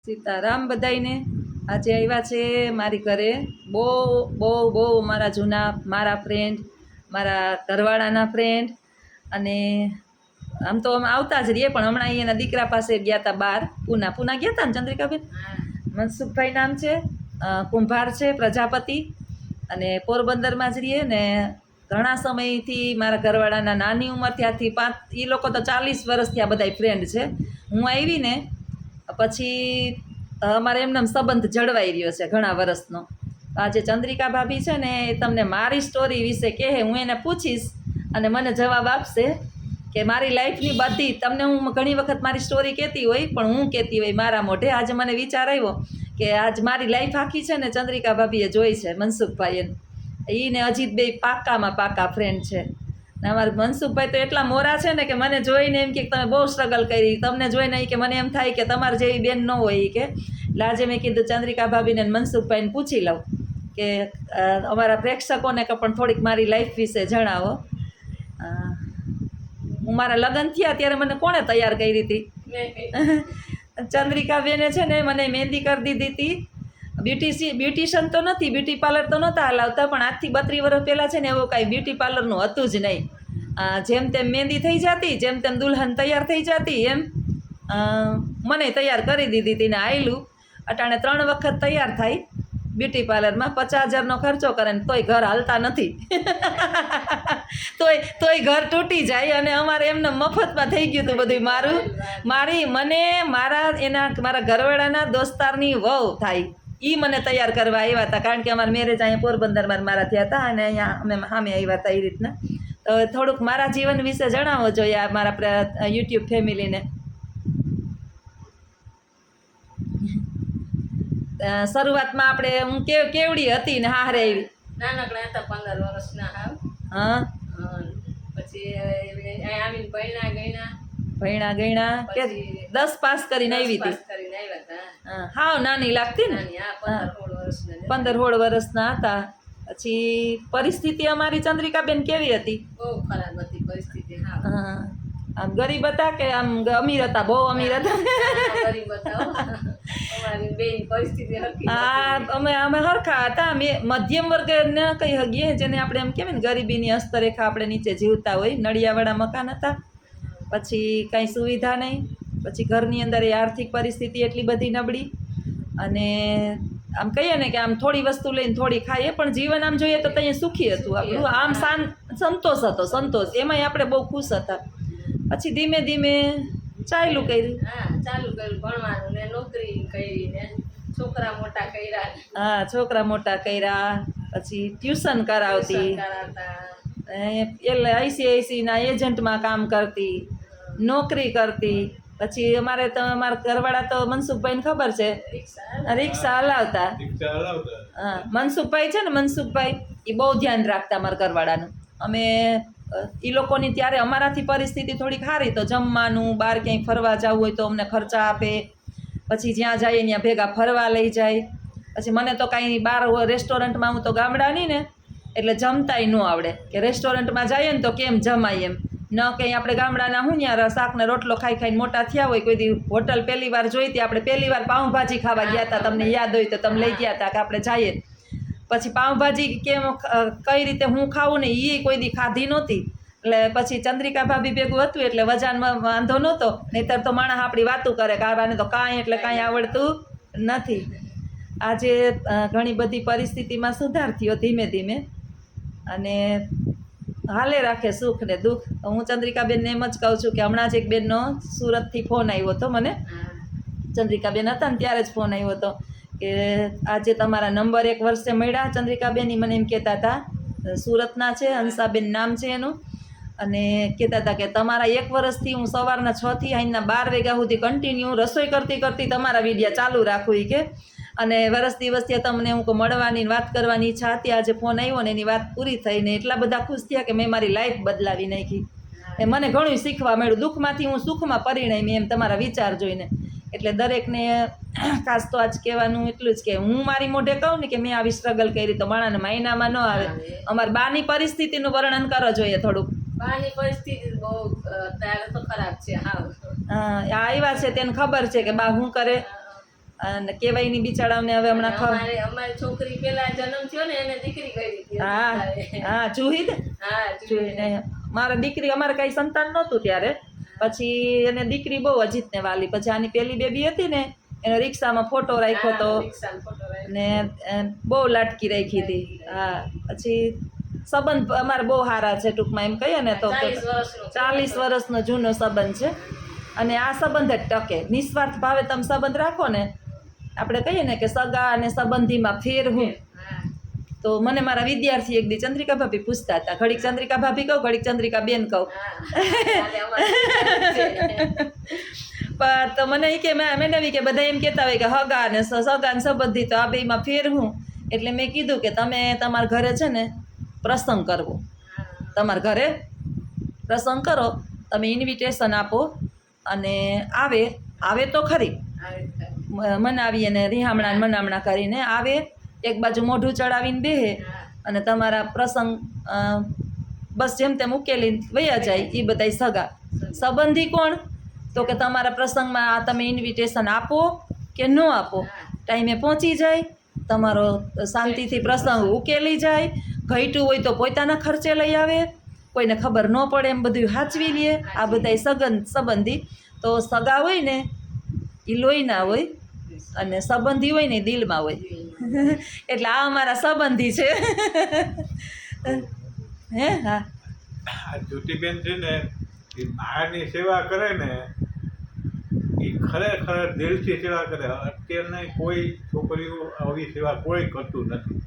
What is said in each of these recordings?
સીતારામ બધાયને આજે આવ્યા છે મારી ઘરે બહુ બહુ બહુ મારા જૂના મારા ફ્રેન્ડ મારા ઘરવાળાના ફ્રેન્ડ અને આમ તો અમે આવતા જ રહીએ પણ હમણાં અહીંયાના દીકરા પાસે ગયા હતા બહાર પૂના ગયા હતા ને ચંદ્રિકાબેન મનસુખભાઈ નામ છે કુંભાર છે પ્રજાપતિ અને પોરબંદરમાં જ રહીએ ને ઘણા સમયથી મારા ઘરવાળાના નાની ઉંમરથી આથી એ લોકો તો 40 વર્ષથી આ બધા ફ્રેન્ડ છે હું આવીને પછી અમારે એમને સંબંધ જળવાઈ રહ્યો છે ઘણા વર્ષનો આજે ચંદ્રિકા ભાભી છે ને એ તમને મારી સ્ટોરી વિશે કહે હું એને પૂછીશ અને મને જવાબ આપશે કે મારી લાઈફની બધી તમને હું ઘણી વખત મારી સ્ટોરી કહેતી હોય પણ હું કહેતી હોય મારા મોઢે આજે મને વિચાર આવ્યો કે આજ મારી લાઈફ આખી છે ને ચંદ્રિકા ભાભીએ જોઈ છે મનસુખભાઈએ એને અજીતભાઈ પાક્કામાં પાક્કા ફ્રેન્ડ છે ને અમારા મનસુખભાઈ તો એટલા મોરા છે ને કે મને જોઈને એમ કે તમે બહુ સ્ટ્રગલ કરી તમને જોઈને કે મને એમ થાય કે તમારે જેવી બેન ન હોય કે એટલે આજે મેં કીધું ચંદ્રિકા ભાભીને મનસુખભાઈને પૂછી લઉં કે અમારા પ્રેક્ષકોને પણ થોડીક મારી લાઈફ વિશે જણાવો હું મારા લગ્ન થયા ત્યારે મને કોણે તૈયાર કરી હતી ચંદ્રિકા બેને છે ને મને મહેંદી કરી દીધી હતી બ્યુટિશિયન તો નથી બ્યુટી પાર્લર તો નહોતા હલાવતા પણ આજથી 32 વર્ષ પહેલાં છે ને એવું કાંઈ બ્યુટી પાર્લરનું હતું જ નહીં જેમ તેમ મહેંદી થઈ જતી જેમ તેમ દુલ્હન તૈયાર થઈ જતી એમ મને તૈયાર કરી દીધી હતી ને આયલું અટાણે 3 વખત તૈયાર થાય બ્યુટી પાર્લરમાં 50,000નો ખર્ચો કરે ને તોય ઘર હાલતા નથી તોય ઘર તૂટી જાય અને અમારે એમને મફતમાં થઈ ગયું હતું બધું મારા ઘરવાળાના દોસ્તારની વહુ થાય એ મને તૈયાર કરવા આવ્યા હતા કારણ કે અમારા મેરેજ અહીંયા પોરબંદરમાં મારા થયા હતા અને અહીંયા અમે સામે આવ્યા હતા એ રીતના તો થોડુંક મારા જીવન વિશે જણાવવો જોઈએ આ મારા યુટ્યુબ ફેમિલીને શરૂઆતમાં આપણે હું કેવડી હતી ને હારે આવી નાનકડા હતા 15 વર્ષના હા પછી આવીને ભણ્યા ગયણા કે 10 પાસ કરીને આવી હતી હાવ નાની લાગતી ને 15-16 વર્ષના હતા પછી પરિસ્થિતિ અમારી ચંદ્રિકાબેન કેવી હતી બહુ ખરાબ હતી પરિસ્થિતિ આમ ગરીબ હતા કે આમ અમીર હતા બહુ અમીર હતા ગરીબ હતા અમારી બેન પરિસ્થિતિ હતી અમે હરખા હતા મધ્યમ વર્ગ ને કહી શકીએ જેને આપણે એમ કહેવાય ને ગરીબીની હસ્તરેખા આપણે નીચે જીવતા હોય નળિયાવાળા મકાન હતા પછી કાંઈ સુવિધા નહીં પછી ઘરની અંદર એ આર્થિક પરિસ્થિતિ એટલી બધી નબળી અને આમ કહીએ ને કે આમ થોડી વસ્તુ લઈને થોડી ખાઈએ પણ જીવન આમ જોઈએ તો ત્યાં સુખી હતું આપણું આમ સંતોષ હતો સંતોષ એમાંય આપણે બહુ ખુશ હતા પછી ધીમે ધીમે ચાલુ કર્યું ભણવાનું ને નોકરી કરી ને છોકરા મોટા કર્યા પછી ટ્યુશન કરાવતી ICICIના એજન્ટમાં કામ કરતી નોકરી કરતી પછી અમારા ઘરવાળા તો મનસુખભાઈને ખબર છે રિક્ષા હલાવતા મનસુખભાઈ છે ને મનસુખભાઈ એ બહુ ધ્યાન રાખતા અમારા ઘરવાળાનું અમે એ લોકોની ત્યારે અમારાથી પરિસ્થિતિ થોડીક સારી તો જમવાનું બહાર ક્યાંય ફરવા જવું હોય તો અમને ખર્ચા આપે પછી જ્યાં જઈએ ત્યાં ભેગા ફરવા લઈ જાય પછી મને તો કાંઈ બહાર રેસ્ટોરન્ટમાં હું તો ગામડાની ને એટલે જમતાય ન આવડે કે રેસ્ટોરન્ટમાં જઈએ ને તો કેમ જમાય એમ ન કંઈ આપણે ગામડાના હું ત્યાં શાકને રોટલો ખાઈને મોટા થયા હોય કોઈ દી હોટલ પહેલી વાર જોઈ હતી આપણે પહેલી વાર પાઉંભાજી ખાવા ગયા હતા તમને યાદ હોય તો તમે લઈ ગયા હતા કે આપણે જઈએ પછી પાઉંભાજી કેમ કઈ રીતે હું ખાવું ને એ કોઈ દી ખાધી નહોતી એટલે પછી ચંદ્રિકા ભાભી ભેગું હતું એટલે વજાનમાં વાંધો નહોતો નહીંતર તો માણસ આપણી વાતું કરે કે આને તો કાંઈ એટલે કાંઈ આવડતું નથી આજે ઘણી બધી પરિસ્થિતિમાં સુધાર થયો ધીમે ધીમે અને હાલે રાખે સુખ ને દુઃખ હું ચંદ્રિકાબેનને એમ જ કહું છું કે હમણાં જ એક બેનનો સુરતથી ફોન આવ્યો હતો મને ચંદ્રિકાબેન હતા ને ત્યારે જ ફોન આવ્યો હતો કે આજે તમારા નંબર 1 વર્ષે મળ્યા ચંદ્રિકાબેન મને એમ કહેતા હતા સુરતના છે હંસાબેન નામ છે એનું અને કહેતા હતા કે તમારા 1 વર્ષથી હું સવારના 6 થી અહીંના 12 વાગ્યા સુધી કન્ટિન્યુ રસોઈ કરતી તમારા વિડીયો ચાલુ રાખું કે અને વરસ દિવસથી તમને હું મળવાની વાત કરવાની ઈચ્છા હતી આજે ફોન આવ્યો ને એની વાત પૂરી થઈને એટલા બધા ખુશ થયા કે મેં મારી લાઈફ બદલાવી નાખી એ મને ઘણું શીખવા મળ્યું દુઃખમાંથી હું સુખમાં પરિણમી એમ તમારા વિચાર જોઈને એટલે દરેકને ખાસ તો આજ કહેવાનું એટલું જ કે હું મારી મોઢે કહું ને કે મેં આવી સ્ટ્રગલ કરી તો માણાને માયનામાં ન આવે અમારી બાની પરિસ્થિતિનું વર્ણન કરો જોઈએ થોડુંક બાની પરિસ્થિતિ બહુ ત્યારે તો ખરાબ છે આવ્યા છે તેને ખબર છે કે બા શું કરે અને કેવાયની બિચારાઓને હવે હમણાં અમારી છોકરી પેલા જન્મ થયો ને એને દીકરી કરી હતી હા જુહી ને હા જોઈને મારા દીકરી અમારે કઈ સંતાન નહોતું ત્યારે પછી એને દીકરી બહુ અજીતને વાલી પછી આની પેલી બેબી હતી ને એને રિક્ષામાં ફોટો રાખ્યો હતો ને બહુ લાટકી રાખી હતી હા પછી સંબંધ અમારે બહુ સારા છે ટૂંકમાં એમ કહીએ ને તો 40 વર્ષનો જૂનો સંબંધ છે અને આ સંબંધ જ ટકે નિસ્વાર્થ ભાવે તમે સંબંધ રાખો ને આપણે કહીએ ને કે સગા અને સંબંધીમાં ફેર હું તો મને મારા વિદ્યાર્થી એક દી ચંદ્રિકા ભાભી પૂછતા હતા ઘડીક ચંદ્રિકા ભાભી કહું ઘડીક ચંદ્રિકા બેન કહું પણ તો મને એ કે મેં નવી કે બધા એમ કહેતા હોય કે હગા અને સગા ને સંબંધી તો આ બેમાં ફેર હું એટલે મેં કીધું કે તમે તમારા ઘરે છે ને પ્રસંગ કરવો તમારા ઘરે પ્રસંગ કરો તમે ઇન્વિટેશન આપો અને આવે તો ખરી મનાવી અને રિહામણા મનામણા કરીને આવે એક બાજુ મોઢું ચડાવીને બેહે અને તમારા પ્રસંગ બસ જેમ તેમ ઉકેલીને વયા જાય એ બધાય સગા સંબંધી કોણ તો કે તમારા પ્રસંગમાં તમે ઇન્વિટેશન આપો કે ન આપો ટાઈમે પહોંચી જાય તમારો શાંતિથી પ્રસંગ ઉકેલી જાય ઘટ્યું હોય તો પોતાના ખર્ચે લઈ આવે કોઈને ખબર ન પડે એમ બધું સાચવી લે આ બધાય સંબંધી તો સગા હોય ને એ લોહીના હોય અને સંબંધી હોય ને દિલમાં હોય એટલે આ અમારા સંબંધી છે હે હા જ્યોતિબેન છે ને એ બહારની સેવા કરે ને એ ખરેખર દિલથી સેવા કરે અત્યારની કોઈ છોકરીઓ આવી સેવા કોઈ કરતું નથી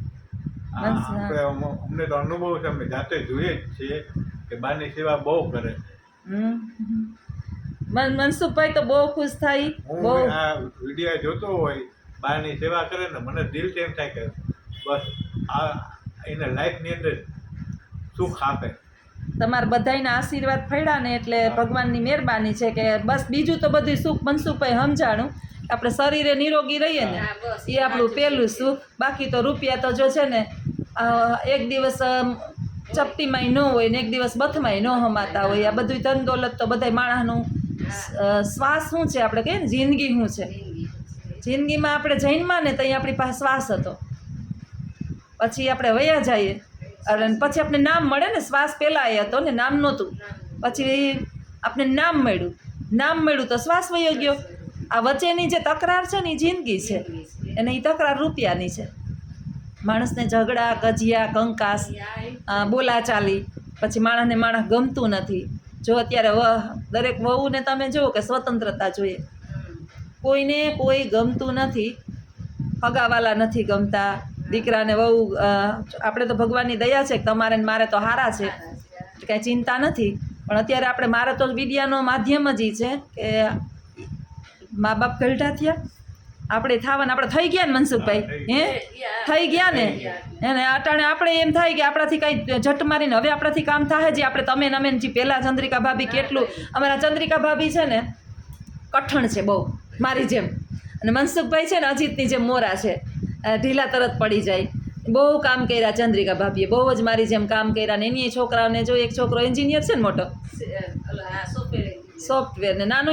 અમને તો અનુભવ છે અમે જાતે જોઈએ જ છીએ કે બાની સેવા બહુ કરે મનસુખભાઈ તો બહુ ખુશ થાય બહુ હું આ વિડીયો જોતો હોય બાની સેવા કરે ને મને દિલથી એમ થાય કે બસ આ એના લાઈફની અંદર સુખ આપે તમારા બધાયના આશીર્વાદ પડ્યા ને એટલે ભગવાનની મહેરબાની છે કે બસ બીજું તો બધું સુખ મનસુખભાઈ સમજાણું આપણે શરીરે નિરોગી રહીએ ને એ આપણું પહેલું સુખ બાકી તો રૂપિયા તો જો છે ને એક દિવસ ચપટીમાંય ન હોય ને એક દિવસ બથમાંય ન હમાતા હોય આ બધું ધન દોલત તો બધાય માણસનું શ્વાસ શું છે આપણે કહીએ ને જિંદગી શું છે જિંદગીમાં આપણે જૈનમાં ને ત્યાં આપણી પાસે શ્વાસ હતો પછી આપણે વયા જઈએ અને પછી આપણે નામ મળે ને શ્વાસ પહેલાં એ હતો ને નામ નહોતું પછી આપણે નામ મળ્યું તો શ્વાસ વયો ગયો આ વચ્ચેની જે તકરાર છે ને એ જિંદગી છે અને એ તકરાર રૂપિયાની છે માણસને ઝઘડા કજિયા કંકાસ બોલાચાલી પછી માણસને માણસ ગમતું નથી જો અત્યારે દરેક વહુને તમે જુઓ કે સ્વતંત્રતા જોઈએ કોઈને કોઈ ગમતું નથી હગાવાલા નથી ગમતા દીકરાને વહુ આપણે તો ભગવાનની દયા છે કે તમારે ને મારે તો હારા છે કાંઈ ચિંતા નથી પણ અત્યારે આપણે મારે તો વિદ્યાનો માધ્યમ જ એ છે કે મા બાપ ગલઢા થયા આપણે થવાના આપણે થઈ ગયા ને મનસુખભાઈ હે થઈ ગયા ને એને અટાણે આપણે એમ થાય કે આપણાથી કાંઈ ઝટ મારીને હવે આપણાથી કામ થાય જે આપણે તમે નમે જે પહેલાં ચંદ્રિકા ભાભી કેટલું અમારા ચંદ્રિકા ભાભી છે ને કઠણ છે બહુ મારી જેમ અને મનસુખભાઈ છે ને અજીતની જેમ મોરા છે ઢીલા તરત પડી જાય બહુ કામ કર્યા ચંદ્રિકા ભાભીએ બહુ જ મારી જેમ કામ કર્યા ને એની છોકરાઓને જો એક છોકરો એન્જિનિયર છે ને મોટો સોફ્ટવેર ને નાનો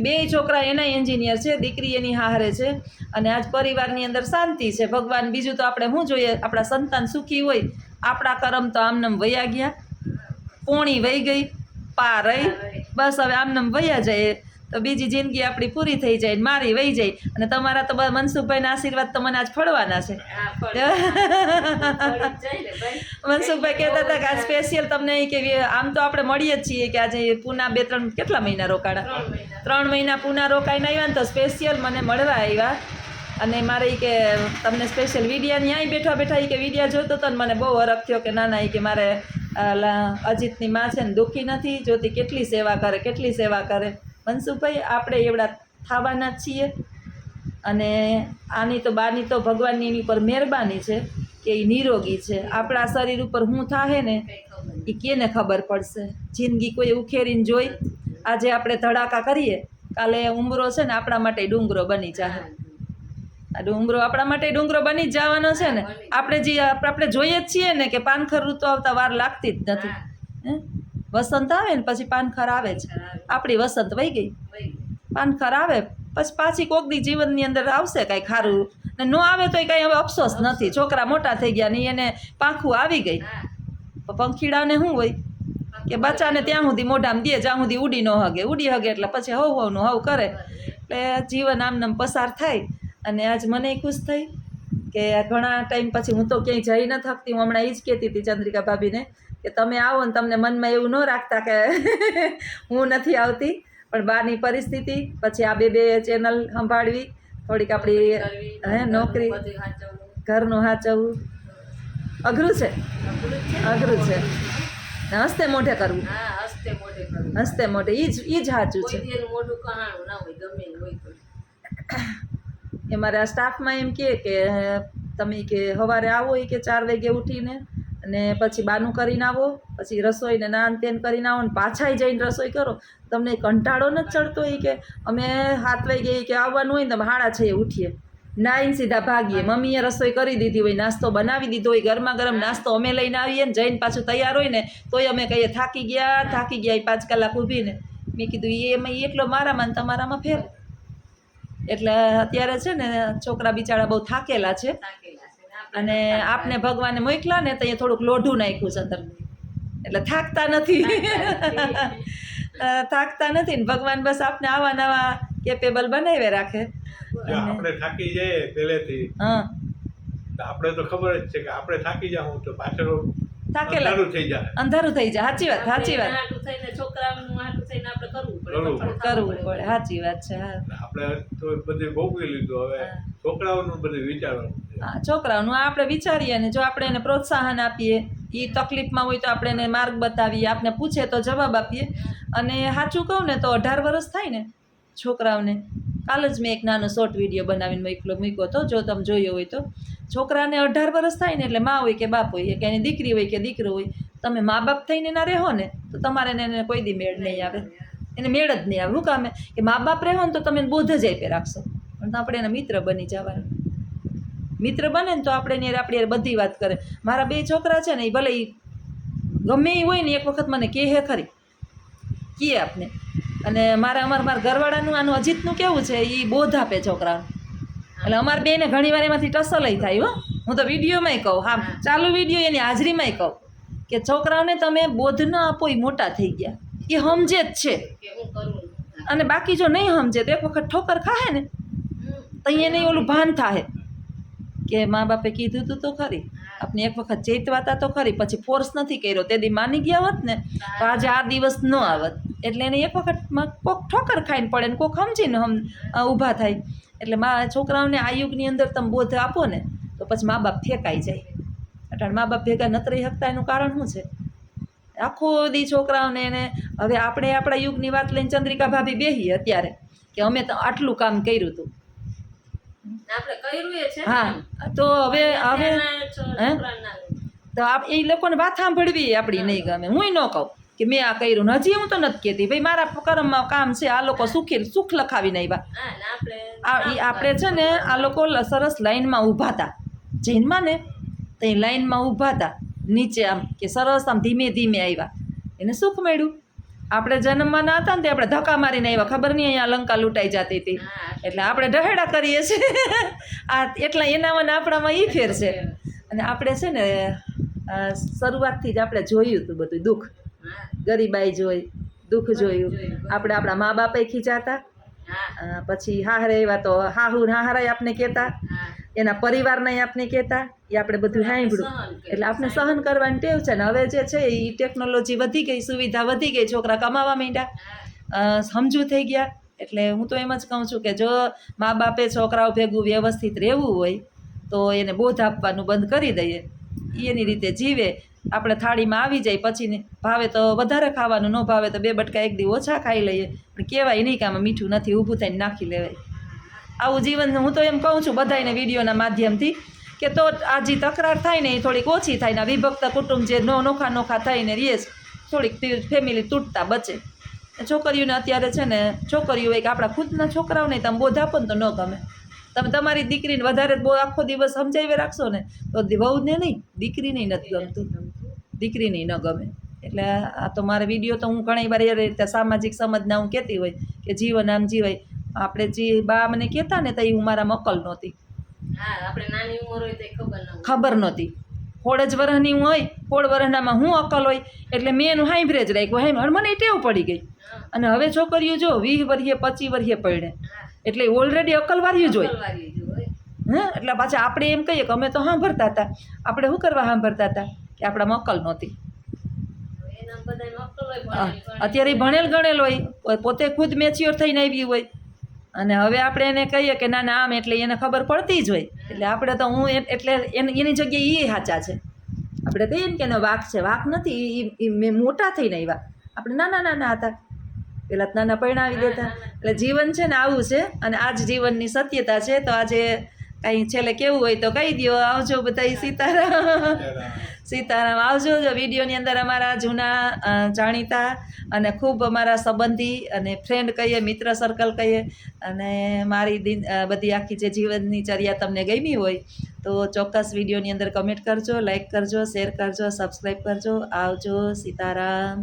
બે છોકરા એના એન્જિનિયર છે દીકરી એની હારે છે અને આજ પરિવારની અંદર શાંતિ છે ભગવાન બીજું તો આપણે શું જોઈએ આપણા સંતાન સુખી હોય આપણા કરમ તો આમનામ વયા ગયા પોણી વહી ગઈ પા રહી બસ હવે આમનામ વયા જાય તો બીજી જિંદગી આપણી પૂરી થઈ જાય મારી વહી જાય અને તમારા તો મનસુખભાઈના આશીર્વાદ તો મને આજ ફળવાના છે મનસુખભાઈ કહેતા હતા કે આ સ્પેશિયલ તમને કે આમ તો આપણે મળીએ જ છીએ કે આજે પૂના 2-3 કેટલા મહિના રોકાણા 3 મહિના પૂના રોકાઈને આવ્યા ને તો સ્પેશિયલ મને મળવા આવ્યા અને મારે કે તમને સ્પેશિયલ વિડિયા ન્યાય બેઠા બેઠા કે વિડિયા જોતો હતો ને મને બહુ હરખ થયો કે ના કે મારે અજીતની માં છે ને દુઃખી નથી જોતી કેટલી સેવા કરે મનસુખભાઈ આપણે એવડા થવાના જ છીએ અને આની તો બાની તો ભગવાનની એની પર મહેરબાની છે કે એ નિરોગી છે આપણા શરીર ઉપર શું થાય ને એ કેને ખબર પડશે જિંદગી કોઈ ઉખેરીને જોઈ આજે આપણે ધડાકા કરીએ કાલે ઉંબરો છે ને આપણા માટે ડુંગરો બની જાય આ ડુંગરો આપણા માટે ડુંગરો બની જ જવાનો છે ને આપણે જોઈએ જ છીએ ને કે પાનખર ઋતુ આવતા વાર લાગતી જ નથી હે વસંત આવે ને પછી પાનખર આવે જ આપણી વસંત વહી ગઈ પાનખર આવે પછી પાછી કોક દી જીવનની અંદર આવશે કાંઈ ખારું ને ન આવે તોય કાંઈ હવે અફસોસ નથી. છોકરા મોટા થઈ ગયા ને એને પાંખું આવી ગઈ. હા પંખીડાને શું હોય કે બચ્ચાને ત્યાં સુધી મોઢામાં દે જ્યાં સુધી ઉડી ન હગે. ઉડી હગે એટલે પછી હવનું હવ કરે. એટલે જીવન આમનામ પસાર થાય. અને આજ મને ખુશ થઈ કે ઘણા ટાઈમ પછી હું તો ક્યાંય જઈ ન થકતી. હું હમણાં એ જ કહેતી હતી ચંદ્રિકા ભાભીને કે તમે આવો ને તમને મનમાં એવું ન રાખતા કે હું નથી આવતી, પણ બહારની પરિસ્થિતિ પછી આ બે ચેનલ સંભાળવી, થોડીક આપણી નોકરી, બધું સાચવવું. ઘરનું સાચવવું અઘરું છે, અઘરું છે. ને હસ્તે મોઢે કરવું, હા હસ્તે મોઢે કરવું. હસ્તે મોઢે એ જ સાચું છે. કોઈ દી એનું મોઢું કહાણું ના હોય, ગમે એ હોય તો. એ મારા સ્ટાફમાં એમ કહે કે તમે કે સવારે આવો એ કે 4 વાગે ઉઠીને અને પછી બાનું કરીને આવો, પછી રસોઈને નાન તેન કરીને આવો ને પાછાય જઈને રસોઈ કરો, તમને કંટાળો નથી ચડતો? એ કે અમે 7 વાગે કે આવવાનું હોય ને તમે 6:30 ઉઠીએ, નાઈને સીધા ભાગીએ. મમ્મીએ રસોઈ કરી દીધી હોય, નાસ્તો બનાવી દીધો હોય, ગરમા ગરમ નાસ્તો અમે લઈને આવીએ ને જઈને પાછું તૈયાર હોય ને તોય અમે કહીએ થાકી ગયા એ 5 કલાક ઊભીને. મેં કીધું એમાં એટલો મારામાં ને તમારામાં ફેર. એટલે અત્યારે છે ને છોકરા બિચારા બહુ થાકેલા છે થાકેલા છે ને અને આપને ભગવાને મોકલા ને તો અહીંયા થોડુંક લોઢું નાખ્યું છે અંદર, એટલે થાકતા નથી. થાકતા નથી ને ભગવાન બસ આપને આવા નવા કેપેબલ બનાવી રાખે. જો આપણે થાકી જઈએ પહેલેથી, હા તો આપણે તો ખબર જ છે કે આપણે થાકી જાઉં તો પાછળ થાકેલા અંધારું થઈ જાય. અંધારું થઈ જાય. સાચી વાત, સાચી વાત. હાટું થઈને છોકરાનું હાટું થઈને આપણે કરવું પડે. કરવું કઠણ કરવું થવું પડે, સાચી વાત છે. હા આપણે તો બધું ભોગવી લીધું, હવે છોકરાઓનું બધું વિચારવાનું છે. હા છોકરાઓનું આપણે વિચારીએ ને જો આપણે એને પ્રોત્સાહન આપીએ, એ તકલીફમાં હોય તો આપણે એને માર્ગ બતાવીએ, આપણે પૂછે તો જવાબ આપીએ. અને સાચું કહું ને તો 18 વર્ષ થાય ને છોકરાઓને, કાલ જ મેં એક નાનો શોર્ટ વિડીયો બનાવીને મૂક્યો હતો, જો તમે જોયો હોય તો. છોકરાને 18 વર્ષ થાય ને એટલે મા હોય કે બાપ હોય કે એની દીકરી હોય કે દીકરો હોય, તમે મા બાપ થઈને ના રહો ને તો તમારે એને કોઈ દી મેળ નહીં આવે, એને મેળ જ નહીં આવે. શું કામે કે મા બાપ રહો ને તો તમે બોધ જ આપી રાખશો, પણ આપણે એના મિત્ર બની જવાનું. મિત્ર બને ને તો આપણે આપણી બધી વાત કરે. મારા 2 છોકરા છે ને એ ભલે એ ગમે એ હોય ને એક વખત મને કહે ખરી, કહે આપને. અને મારા ઘરવાળાનું આનું અજીતનું કેવું છે, એ બોધ આપે છોકરાઓને. એટલે અમારે બેને ઘણી વાર એમાંથી ટસલય થાય. હો હું તો વિડીયોમાંય કહું, હા ચાલુ વિડીયો એની હાજરીમાંય કહું કે છોકરાઓને તમે બોધ ન આપો, એ મોટા થઈ ગયા, એ સમજે જ છે. કે હું કરું. અને બાકી જો નહીં સમજે તો એક વખત ઠોકર ખાહે ને તો એને ઓલું ભાન થાય કે મા બાપે કીધું તું તો ખરી, આપણે એક વખત ચેતવાતા તો ખરી, પછી ફોર્સ નથી કર્યો, તે દી માની ગયા હોત ને તો આજે આ દિવસ ન આવત. એટલે એને એક વખતમાં કોક ઠોકર ખાઈને પડે ને કોક સમજીને ઊભા થાય. એટલે છોકરાઓને આ યુગની અંદર તમે બોધ આપો ને તો પછી મા બાપ ફેંકાઈ જાય. એટલે મા બાપ ભેગા નથી રહી શકતા એનું કારણ શું છે? આખો દી છોકરાઓને એને હવે આપણે આપણા યુગની વાત લઈને ચંદ્રિકા ભાભી બેહી અત્યારે કે અમે તો આટલું કામ કર્યું હતું. આપણે કર્યું એ છે. હા તો હવે તો એ લોકોને વાત સાંભળવી આપણી નહીં ગમે. હું ન કહું કે મેં આ કર્યું ને હજી હું તો નથી કહેતી ભાઈ મારા કર્મમાં કામ છે, આ લોકો સુખ લખાવીને આવ્યા. આપણે છે ને આ લોકો સરસ લાઈનમાં ઊભા હતા જૈનમાં ને, તો એ લાઈનમાં ઊભા હતા નીચે આમ કે સરસ આમ ધીમે ધીમે આવ્યા, એને સુખ મળ્યું. આપણે જન્મવાના હતા ને તે આપણે ધક્કા મારીને આવ્યા, ખબર નહીં અહીંયા લંકા લૂંટાઈ જતી હતી, એટલે આપણે ઢહેડા કરીએ છીએ. આ એટલા એનામાં આપણામાં એ ફેર છે. અને આપણે છે ને શરૂઆતથી જ આપણે જોયું હતું બધું દુઃખ, ગરીબાઈ જોઈ, દુઃખ જોયું. આપણે આપણા મા બાપે ખીજાતા, પછી હાહરે એવા તો હાહુ હાહરાય આપણે કહેતા, એના પરિવારને આપણે કહેતા, એ આપણે બધું સાંભળ્યું. એટલે આપણે સહન કરવાની ટેવ છે ને. હવે જે છે એ ટેકનોલોજી વધી ગઈ, સુવિધા વધી ગઈ, છોકરા કમાવા માંડ્યા, સમજુ થઈ ગયા. એટલે હું તો એમ જ કહું છું કે જો મા બાપે છોકરાઓ ભેગું વ્યવસ્થિત રહેવું હોય તો એને બોધ આપવાનું બંધ કરી દઈએ, એની રીતે જીવે. આપણે થાળીમાં આવી જાય પછી ભાવે તો વધારે ખાવાનું, ન ભાવે તો 2 બટકા એક દી ઓછા ખાઈ લઈએ, પણ કહેવાય નહીં કે આમાં મીઠું નથી, ઊભું થઈને નાખી લેવાય. આવું જીવન હું તો એમ કહું છું બધાને વિડીયોના માધ્યમથી કે તો આ જે તકરાર થાય ને એ થોડીક ઓછી થાય ને, વિભક્ત કુટુંબ જે નોખા થઈને રહીએ થોડીક ફેમિલી તૂટતા બચે. છોકરીઓને અત્યારે છે ને છોકરીઓ હોય કે આપણા ખુદના છોકરાઓને તમે બોધ આપો ને તો ન ગમે. તમે તમારી દીકરીને વધારે બહુ આખો દિવસ સમજાવી રાખશો ને તો વહુને નહીં, દીકરીને નથી ગમતું, દીકરીને ન ગમે. એટલે આ તો મારા વિડીયો તો હું ઘણી વાર એ રીતે સામાજિક સમજના હું કહેતી હોય કે જીવન આમ જીવાય. આપણે જે બા મને કહેતા ને તો એ ઉંમરમાં અકલ નહોતી, હા આપણે નાની ઉંમર હોય તો એ ખબર ન હોય. ખબર નહોતી. 16 જ વર્ષની હું હોય, 16 વર્ષનામાં હું અકલ હોય એટલે મેં એનું હાંભળે જ રાખ્યું. હવે મને ટેવ પડી ગઈ. હા, અને હવે છોકરીઓ જો 20 વર્ષે 25 વર્ષે પડે હા. એટલે ઓલરેડી અકલવાળ્યું જ હોય. અકલવાળી જ હોય. હા, એટલે પાછા આપણે એમ કહીએ કે અમે તો સાંભળતા હતા. આપણે શું કરવા સાંભળતા હતા કે આપણામાં અકલ નહોતી. હવે એના બધાયમાં અક્કલ હોય, હા, ભણેલી અત્યારે ભણેલ ગણેલ હોય, પોતે ખુદ મેચ્યોર થઈને આવી હોય, અને હવે આપણે એને કહીએ કે ના ના આમ, એટલે એને ખબર પડતી જ હોય. એટલે આપણે તો હું એટલે એની જગ્યાએ એ સાચા છે. આપણે કહીએ ને કે એનો વાંક છે, વાંક નથી. એ મેં મોટા થઈને આવ્યા, આપણે નાના નાના હતા પેલા તો નાના પરણાવી દેતા. એટલે જીવન છે ને આવું છે, અને આ જ જીવનની સત્યતા છે. તો આજે કાંઈ છેલ્લે કેવું હોય તો કહી દો. આવજો બધા. સીતારામ. સીતારામ. આવજો. વિડીયોની અંદર અમારા જૂના જાણીતા અને ખૂબ અમારા સંબંધી અને ફ્રેન્ડ કહીએ, મિત્ર સર્કલ કહીએ, અને મારી બધી આખી જે જીવનની ચર્યા તમને ગમી હોય તો ચોક્કસ વિડીયોની અંદર કમેન્ટ કરજો, લાઈક કરજો, શેર કરજો, સબસ્ક્રાઈબ કરજો. આવજો. સીતારામ.